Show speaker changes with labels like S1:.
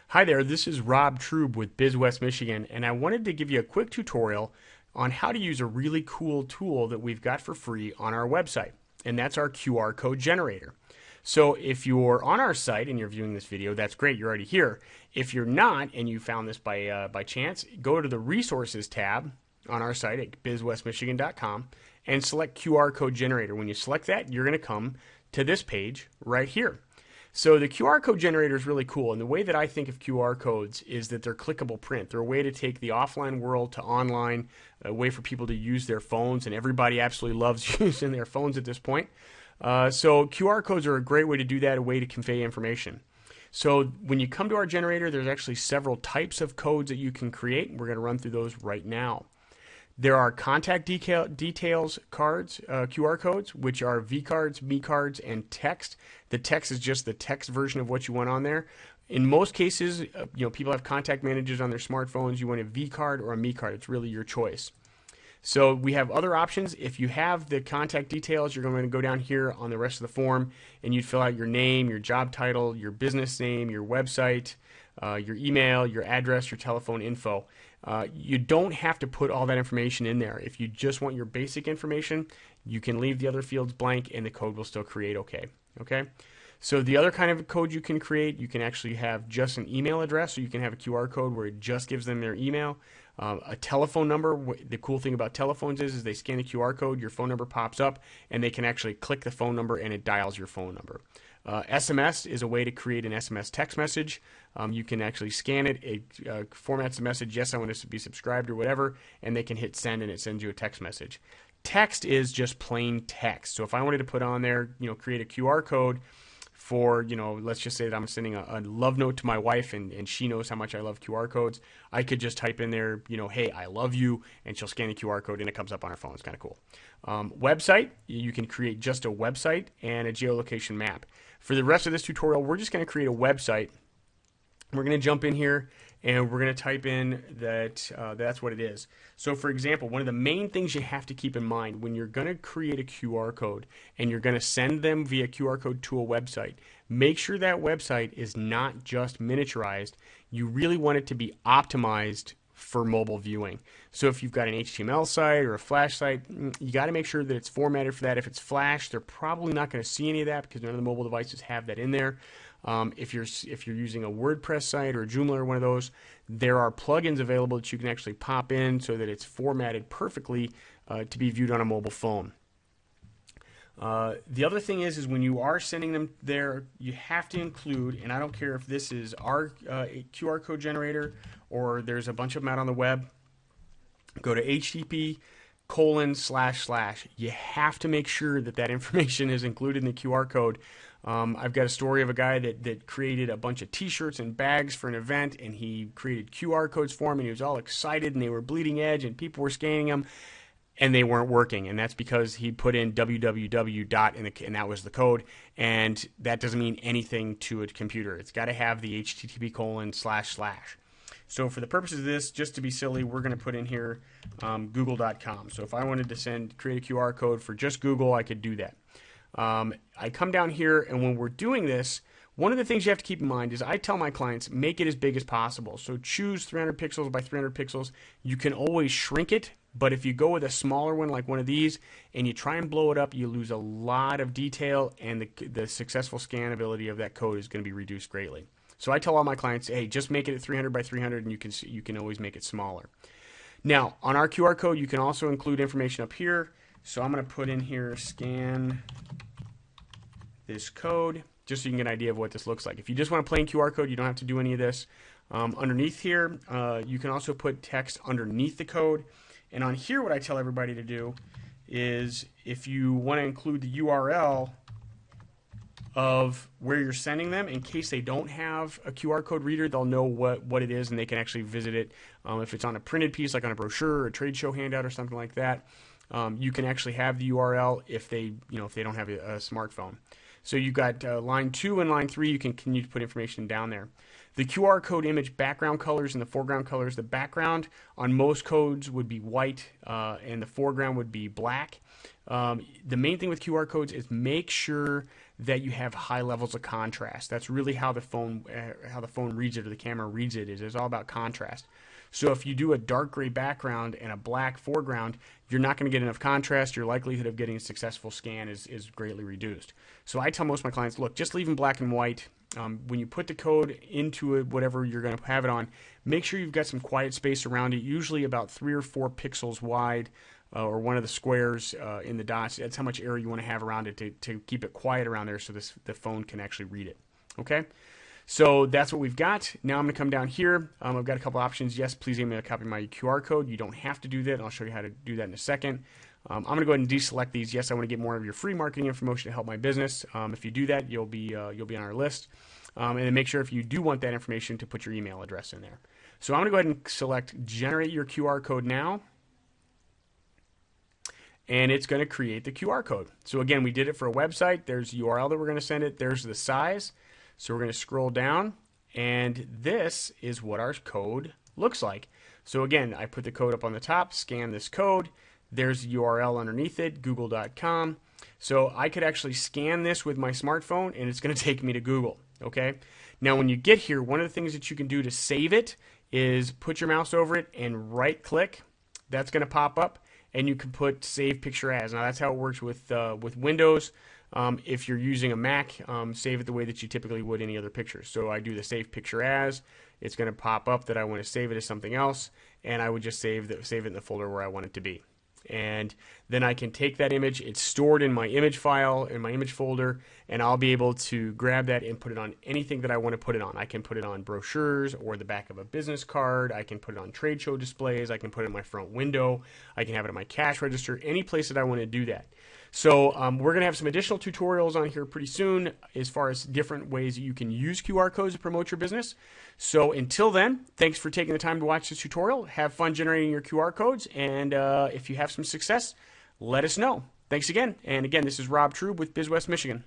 S1: Hi there, this is Rob Trube with BizWest Michigan, and I wanted to give you a quick tutorial on how to use a really cool tool that we've got for free on our website, and that's our QR code generator. So if you're on our site and you're viewing this video, that's great, you're already here. If you're not and you found this by chance, go to the Resources tab on our site at bizwestmichigan.com and select QR code generator. When you select that, you're going to come to this page right here. So the QR code generator is really cool, and the way that I think of QR codes is that they're clickable print. They're a way to take the offline world to online, a way for people to use their phones, and everybody absolutely loves using their phones at this point. So QR codes are a great way to do that, a way to convey information. So when you come to our generator, there's actually several types of codes that you can create. We're going to run through those right now. There are contact details cards, QR codes, which are V cards, Me cards, and text. The text is just the text version of what you want on there. In most cases, people have contact managers on their smartphones. You want a V card or a Me card. It's really your choice. So we have other options. If you have the contact details, you're going to go down here on the rest of the form, and you'd fill out your name, your job title, your business name, your website, your email, your address, your telephone info. You don't have to put all that information in there. If you just want your basic information, you can leave the other fields blank and the code will still create okay. So the other kind of code you can create, you can actually have just an email address, so you can have a QR code where it just gives them their email. A telephone number. The cool thing about telephones is they scan the QR code, your phone number pops up, and they can actually click the phone number and it dials your phone number. SMS is a way to create an SMS text message. You can actually scan it, it formats the message, yes, I want to be subscribed or whatever, and they can hit send and it sends you a text message. Text is just plain text. So if I wanted to put on there, create a QR code for, let's just say that I'm sending a love note to my wife and she knows how much I love QR codes, I could just type in there, hey, I love you, and she'll scan the QR code and it comes up on her phone. It's kind of cool. Website, you can create just a website and a geolocation map. For the rest of this tutorial, we're just going to create a website. We're going to jump in here and we're going to type in that that's what it is. So for example, one of the main things you have to keep in mind when you're going to create a QR code and you're going to send them via QR code to a website, make sure that website is not just miniaturized. You really want it to be optimized for mobile viewing. So if you've got an HTML site or a Flash site, you got to make sure that it's formatted for that. If it's Flash, they're probably not going to see any of that because none of the mobile devices have that in there. If you're using a WordPress site or a Joomla or one of those, there are plugins available that you can actually pop in so that it's formatted perfectly to be viewed on a mobile phone. The other thing is when you are sending them there, you have to include, and I don't care if this is our QR code generator or there's a bunch of them out on the web, go to http:// you have to make sure that information is included in the QR code. I've got a story of a guy that created a bunch of t-shirts and bags for an event, and he created QR codes for them, and he was all excited, and they were bleeding edge, and people were scanning them, and they weren't working, and that's because he put in www. And that was the code, and that doesn't mean anything to a computer. It's got to have the http://. So for the purposes of this, just to be silly, we're going to put in here google.com. So if I wanted to create a QR code for just Google, I could do that. I come down here, and when we're doing this, one of the things you have to keep in mind is I tell my clients, make it as big as possible. So choose 300 pixels by 300 pixels. You can always shrink it, but if you go with a smaller one like one of these and you try and blow it up, you lose a lot of detail, and the successful scanability of that code is going to be reduced greatly. So I tell all my clients, hey, just make it at 300 by 300, and you can always make it smaller. Now, on our QR code, you can also include information up here. So I'm going to put in here, scan this code, just so you can get an idea of what this looks like. If you just want a plain QR code, you don't have to do any of this. Underneath here, you can also put text underneath the code. And on here, what I tell everybody to do is if you want to include the URL of where you're sending them, in case they don't have a QR code reader, they'll know what it is, and they can actually visit it. If it's on a printed piece, like on a brochure or a trade show handout or something like that, you can actually have the URL if they don't have a smartphone. So you've got line 2 and line 3, you can continue to put information down there. The QR code image background colors and the foreground colors, the background on most codes would be white and the foreground would be black. The main thing with QR codes is make sure that you have high levels of contrast. That's really how the phone reads it, or the camera reads it. It's all about contrast. So if you do a dark gray background and a black foreground, you're not going to get enough contrast. Your likelihood of getting a successful scan is greatly reduced. So I tell most of my clients, look, just leave them black and white. When you put the code into it, whatever you're going to have it on, make sure you've got some quiet space around it, usually about 3 or 4 pixels wide, or one of the squares in the dots. That's how much area you want to have around it to keep it quiet around there so the phone can actually read it. Okay? So that's what we've got. Now I'm going to come down here. I've got a couple options. Yes, please email a copy of my QR code. You don't have to do that, and I'll show you how to do that in a second. I'm going to go ahead and deselect these. Yes, I want to get more of your free marketing information to help my business. If you do that, you'll be on our list. And then make sure if you do want that information to put your email address in there. So I'm going to go ahead and select Generate Your QR Code Now. And it's going to create the QR code. So again, we did it for a website. There's the URL that we're going to send it. There's the size. So we're going to scroll down, and this is what our code looks like. So again, I put the code up on the top, scan this code. There's the URL underneath it, google.com. So I could actually scan this with my smartphone, and it's going to take me to Google. Okay. Now, when you get here, one of the things that you can do to save it is put your mouse over it and right-click. That's going to pop up, and you can put Save Picture As. Now, that's how it works with Windows. If you're using a Mac, save it the way that you typically would any other picture. So I do the Save Picture As. It's going to pop up that I want to save it as something else, and I would just save it in the folder where I want it to be. And then I can take that image. It's stored in my image file, in my image folder, and I'll be able to grab that and put it on anything that I want to put it on. I can put it on brochures or the back of a business card. I can put it on trade show displays. I can put it in my front window. I can have it in my cash register, any place that I want to do that. So we're going to have some additional tutorials on here pretty soon as far as different ways that you can use QR codes to promote your business. So until then, thanks for taking the time to watch this tutorial. Have fun generating your QR codes, and if you have some success, let us know. Thanks again. And again, this is Rob Trube with BizWest Michigan.